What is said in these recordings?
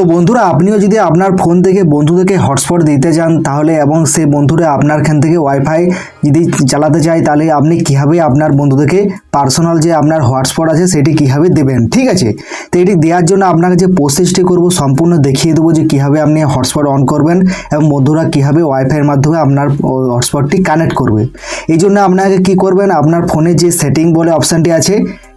তো বন্ধুরা আপনিও যদি আপনার ফোন থেকে বন্ধুদেরকে হটস্পট দিতে চান তাহলে এবং সেই বন্ধুরা আপনার এখান থেকে ওয়াইফাই যদি চালাতে চায় তাহলে আপনি কীভাবে আপনার বন্ধুদেরকে পার্সোনাল যে আপনার হটস্পট আছে সেটি কীভাবে দেবেন, ঠিক আছে। তো এটি দেওয়ার জন্য আপনাকে যে প্রসেসটি করব সম্পূর্ণ দেখিয়ে দেবো যে কীভাবে আপনি হটস্পট অন করবেন এবং বন্ধুরা কীভাবে ওয়াইফাইয়ের মাধ্যমে আপনার হটস্পটটি কানেক্ট করবে। এই জন্য আপনাকে কী করবেন, আপনার ফোনে যে সেটিং বলে অপশানটি আছে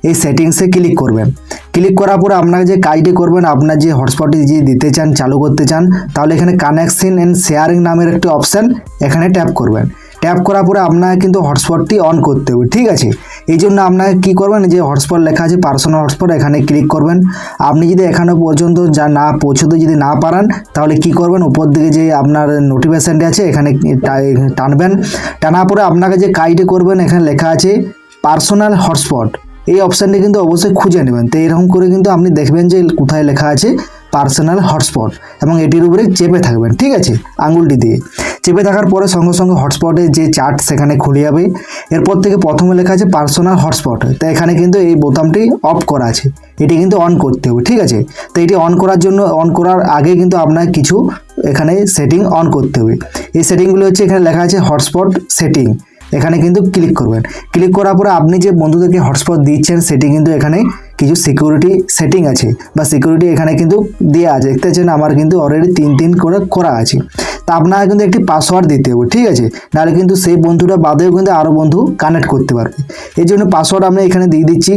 এই সেটিংসে ক্লিক করবেন। ক্লিক করার পর আপনাকে যে কাজটি করবেন, আপনার যে হটস্পটটি যে দিতে চান চালু করতে চান তাহলে এখানে কানেকশন অ্যান্ড শেয়ারিং নামের একটি অপশান এখানে ট্যাপ করবেন। ট্যাপ করার পরে আপনাকে কিন্তু হটস্পটটি অন করতে হবে, ঠিক আছে। এই জন্য আপনাকে কী করবেন, যে হটস্পট লেখা আছে পার্সোনাল হটস্পট এখানে ক্লিক করবেন। আপনি যদি এখানে পর্যন্ত যা না পৌঁছতে যদি না পারেন তাহলে কি করবেন, উপর দিকে যে আপনার নোটিফিকেশানটি আছে এখানে টানবেন। টানার পরে আপনাকে যে কাজটি করবেন এখানে লেখা আছে পার্সোনাল হটস্পট, এই অপশানটি কিন্তু অবশ্যই খুঁজে নেবেন। তো এরকম করে কিন্তু আপনি দেখবেন যে কোথায় লেখা আছে পার্সোনাল হটস্পট এবং এটির উপরে চেপে থাকবেন, ঠিক আছে, আঙুলটি দিয়ে চেপে থাকার পরে সঙ্গে সঙ্গে হটস্পটের যে চার্ট সেখানে খুলে যাবে। এরপর থেকে প্রথমে লেখা আছে পার্সোনাল হটস্পট, তো এখানে কিন্তু এই বোতামটি অফ করা আছে, এটি কিন্তু অন করতে হবে, ঠিক আছে। তো এটি অন করার জন্য অন করার আগে কিন্তু আপনার কিছু এখানে সেটিং অন করতে হবে। এই সেটিংগুলো হচ্ছে এখানে লেখা আছে হটস্পট সেটিং, এখানে কিন্তু ক্লিক করবেন। ক্লিক করার পরে আপনি যে বন্ধুদেরকে হটস্পট দিচ্ছেন সেটি কিন্তু এখানে কিছু সিকিউরিটি সেটিং আছে বা সিকিউরিটি এখানে কিন্তু দেওয়া আছে, দেখতে পাচ্ছেন আমার কিন্তু অলরেডি 3 করে করা আছে। তা আপনারা কিন্তু একটি পাসওয়ার্ড দিতে হবে, ঠিক আছে, নাহলে কিন্তু সেই বন্ধুরা বাদেও কিন্তু আরও বন্ধু কানেক্ট করতে পারবে। এই জন্য পাসওয়ার্ড আমরা এখানে দিয়ে দিচ্ছি,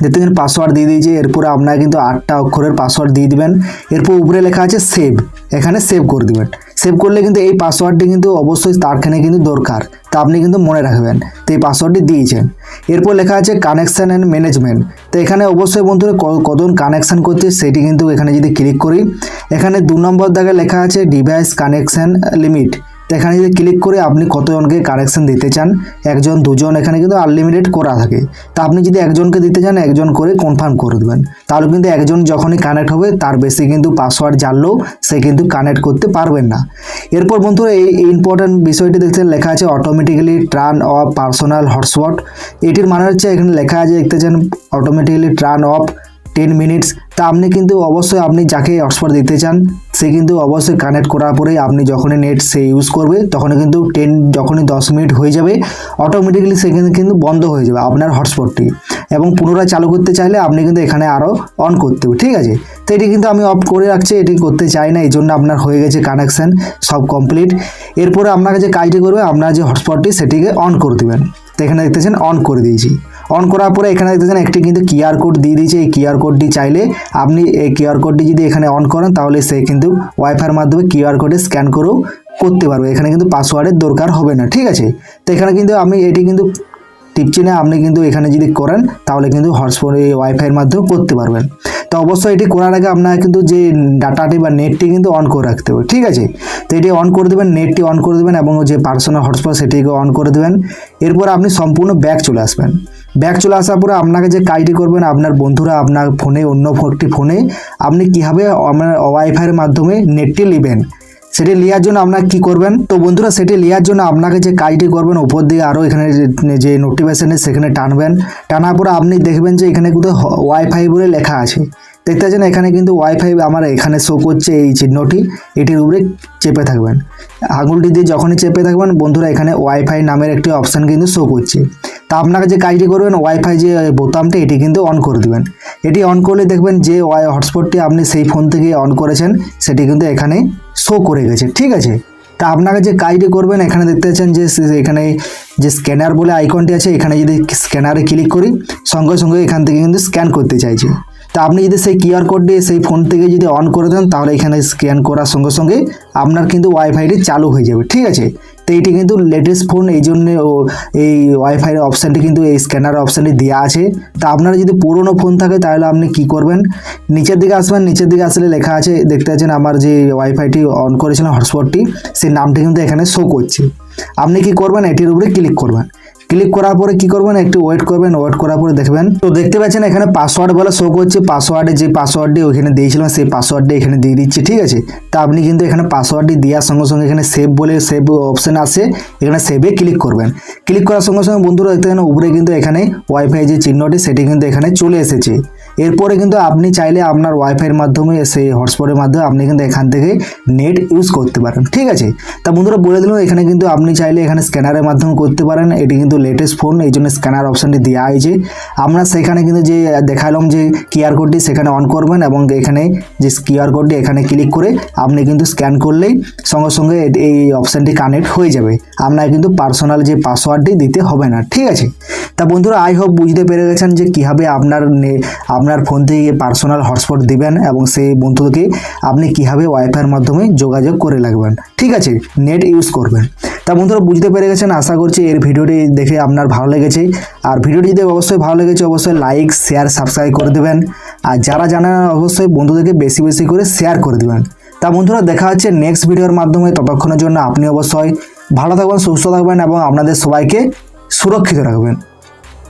দেখতে পাসওয়ার্ড দিয়ে দিয়েছি। এরপরে আপনারা কিন্তু 8টা অক্ষরের পাসওয়ার্ড দিয়ে দিবেন। এরপর উপরে লেখা আছে সেভ, এখানে সেভ করে দিবেন। সেভ করলে কিন্তু এই পাসওয়ার্ডটি কিন্তু অবশ্যই তারখানে কিন্তু দরকার, তা আপনি কিন্তু মনে রাখবেন। তো এই পাসওয়ার্ডটি দিয়েছেন। এরপর লেখা আছে কানেকশান অ্যান্ড ম্যানেজমেন্ট, তো এখানে অবশ্যই বন্ধুরা কতজন কানেকশান করছে সেটি কিন্তু এখানে যদি ক্লিক করি এখানে 2 নম্বর দাগে লেখা আছে ডিভাইস কানেকশান লিমিট, তো এখানে যদি ক্লিক করে আপনি কতজনকে কানেকশান দিতে চান, 1 জন 2 জন এখানে কিন্তু আনলিমিটেড করা থাকে। তা আপনি যদি একজনকে দিতে চান 1 জন করে কনফার্ম করে দেবেন, তাহলে কিন্তু একজন যখনই কানেক্ট হবে তার বেশি কিন্তু পাসওয়ার্ড জানলেও সে কিন্তু কানেক্ট করতে পারবেন না। এরপর বন্ধুরা এই ইম্পর্টেন্ট বিষয়টি দেখতে লেখা আছে automatically turn off personal hotspot, এটির মানে হচ্ছে এখানে লেখা আছে দেখতে চান অটোমেটিক্যালি টার্ন অফ 10 মিনিটস। তা আপনি কিন্তু অবশ্যই আপনি যাকে হটস্পট দিতে চান সে কিন্তু অবশ্যই কানেক্ট করার পরে আপনি যখনই নেট সে ইউজ করবে তখনই কিন্তু যখনই 10 মিনিট হয়ে যাবে অটোমেটিক্যালি সেখানে কিন্তু বন্ধ হয়ে যাবে আপনার হটস্পটটি, এবং পুনরায় চালু করতে চাইলে আপনি কিন্তু এখানে আরও অন করতে হবে, ঠিক আছে। তো এটি কিন্তু আমি অফ করে রাখছি, এটি করতে চাই না, এই জন্য আপনার হয়ে গেছে কানেকশান সব কমপ্লিট। এরপরে আপনাকে যে কাজটি করবে আপনার যে হটস্পটটি সেটিকে অন করে দেবেন। তো এখানে দেখতেছেন অন করে দিয়েছি। অন করার পরে এখানে দেখতেছেন একটি কিন্তু কিউআর কোড দিয়ে দিয়েছে, এই কিউআর কোডটি চাইলে আপনি এই কিউআর কোডটি যদি এখানে অন করেন তাহলে সে কিন্তু ওয়াইফাইয়ের মাধ্যমে কিউআর কোডে স্ক্যান করেও করতে পারবে, এখানে কিন্তু পাসওয়ার্ডের দরকার হবে না, ঠিক আছে। তো এখানে কিন্তু আমি এটি কিন্তু টিপছি না, আপনি কিন্তু এখানে যদি করেন তাহলে কিন্তু হটস্পট এই ওয়াইফাইয়ের মাধ্যমে করতে পারবেন। তো অবশ্যই এটি করার আগে আপনার কিন্তু যে ডাটাটি বা নেটটি কিন্তু অন করে রাখতে হবে, ঠিক আছে। তো এটি অন করে দেবেন, নেটটি অন করে দেবেন এবং যে পার্সোনাল হটস্পট সেটিকে অন করে দেবেন। এরপর আপনি সম্পূর্ণ ব্যাক চলে আসবেন। ব্যাক চলে আসার পরে আপনাকে যে কাজটি করবেন আপনার বন্ধুরা আপনার ফোনে অন্য একটি ফোনে আপনি কীভাবে আপনার ওয়াইফাইয়ের মাধ্যমে নেটটি নেবেন সেটি নেওয়ার জন্য আপনার কী করবেন। তো বন্ধুরা সেটি নেওয়ার জন্য আপনাকে যে কাজটি করবেন উপর দিকে আরও এখানে যে নোটিফিকেশান সেখানে টানবেন। টানার পরে আপনি দেখবেন যে এখানে কিন্তু ওয়াইফাই বলে লেখা আছে, দেখতে পাচ্ছেন এখানে কিন্তু ওয়াইফাই আমার এখানে শো করছে এই চিহ্নটি, এটির উপরে চেপে থাকবেন। আঙুলটি দিয়ে যখনই চেপে থাকবেন বন্ধুরা এখানে ওয়াইফাই নামের একটি অপশান কিন্তু শো করছে। তা আপনাকে যে কাজটি করবেন ওয়াইফাই যে বোতামটি এটি কিন্তু অন করে দেবেন। এটি অন করলে দেখবেন যে হটস্পটটি আপনি সেই ফোন থেকে অন করেছেন সেটি কিন্তু এখানে শো করে গেছে, ঠিক আছে। তা আপনাকে যে কাজটি করবেন এখানে দেখতে পাচ্ছেন যে এখানে যে স্ক্যানার বলে আইকনটি আছে, এখানে যদি স্ক্যানারে ক্লিক করি সঙ্গে সঙ্গে এখান থেকে কিন্তু স্ক্যান করতে চাইছে। তা আপনি যদি সেই কিউআর কোডটি সেই ফোন থেকে যদি অন করে দেন তাহলে এখানে স্ক্যান করার সঙ্গে সঙ্গে আপনার কিন্তু ওয়াইফাইটি চালু হয়ে যাবে, ঠিক আছে। তো এইটি কিন্তু লেটেস্ট ফোন, এই জন্য এই ওয়াইফাইয়ের অপশানটি কিন্তু এই স্ক্যানার অপশানটি দেওয়া আছে। তা আপনারা যদি পুরনো ফোন থাকে তাহলে আপনি কি করবেন, নিচের দিকে আসবেন। নিচের দিকে আসলে লেখা আছে দেখতে পাচ্ছেন আমার যে ওয়াইফাইটি অন করেছিলাম হটস্পটটি সেই নামটি কিন্তু এখানে শো করছে। আপনি কি করবেন, এটির উপরে ক্লিক করবেন। ক্লিক করার পরে কি করবেন, একটু ওয়েট করবেন, ওয়েট করার পরে দেখবেন তো দেখতে পাচ্ছেন এখানে পাসওয়ার্ড বলে শো করছে। পাসওয়ার্ডে যে পাসওয়ার্ডটি ওইখানে দিয়েছিলাম সেই পাসওয়ার্ডটি এখানে দিয়ে দিচ্ছি, ঠিক আছে। তা আপনি কিন্তু এখানে পাসওয়ার্ডটি দেওয়ার সঙ্গে সঙ্গে এখানে সেভ বলে সেভ অপশন আসে, এখানে সেভে ক্লিক করবেন। ক্লিক করার সঙ্গে সঙ্গে বন্ধুরা দেখতে পাচ্ছেন উপরে কিন্তু এখানে ওয়াইফাই যে চিহ্নটি সেটি কিন্তু এখানে চলে এসেছে। এরপরে কিন্তু আপনি চাইলে আপনার ওয়াইফাইয়ের মাধ্যমে সেই হটস্পটের মাধ্যমে আপনি কিন্তু এখান থেকে নেট ইউজ করতে পারেন, ঠিক আছে। তা বন্ধুরা বলে দিলাম এখানে কিন্তু আপনি চাইলে এখানে স্ক্যানারের মাধ্যমে করতে পারেন। এটি কিন্তু লেটেস্ট ফোন, এই জন্য স্ক্যানার অপশানটি দেওয়া হয়েছে। আপনার সেখানে কিন্তু যে দেখালাম যে কিউআর কোডটি সেখানে অন করবেন এবং এখানে যে কিউআর কোডটি এখানে ক্লিক করে আপনি কিন্তু স্ক্যান করলেই সঙ্গে সঙ্গে এই অপশানটি কানেক্ট হয়ে যাবে। আপনার কিন্তু পার্সোনাল যে পাসওয়ার্ডটি দিতে হবে না, ঠিক আছে। তা বন্ধুরা আই হোপ বুঝতে পেরে গেছেন যে কীভাবে আপনার ফোন থেকে পার্সোনাল হটস্পট দিবেন এবং সেই বন্ধুকে আপনি কীভাবে ওয়াইফাইয়ের মাধ্যমে যোগাযোগ করে রাখবেন, ঠিক আছে, নেট ইউজ করবেন। তা বন্ধুরা বুঝতে পেরে গেছেন, আশা করছি এর ভিডিওটি দেখে আপনার ভালো লেগেছে। আর ভিডিওটি যদি অবশ্যই ভালো লেগেছে অবশ্যই লাইক শেয়ার সাবস্ক্রাইব করে দেবেন। আর যারা জানেন অবশ্যই বন্ধুদেরকে বেশি বেশি করে শেয়ার করে দেবেন। তা বন্ধুরা দেখা হচ্ছে নেক্সট ভিডিওর মাধ্যমে। ততক্ষণের জন্য আপনি অবশ্যই ভালো থাকবেন, সুস্থ থাকবেন এবং আপনাদের সবাইকে সুরক্ষিত রাখবেন।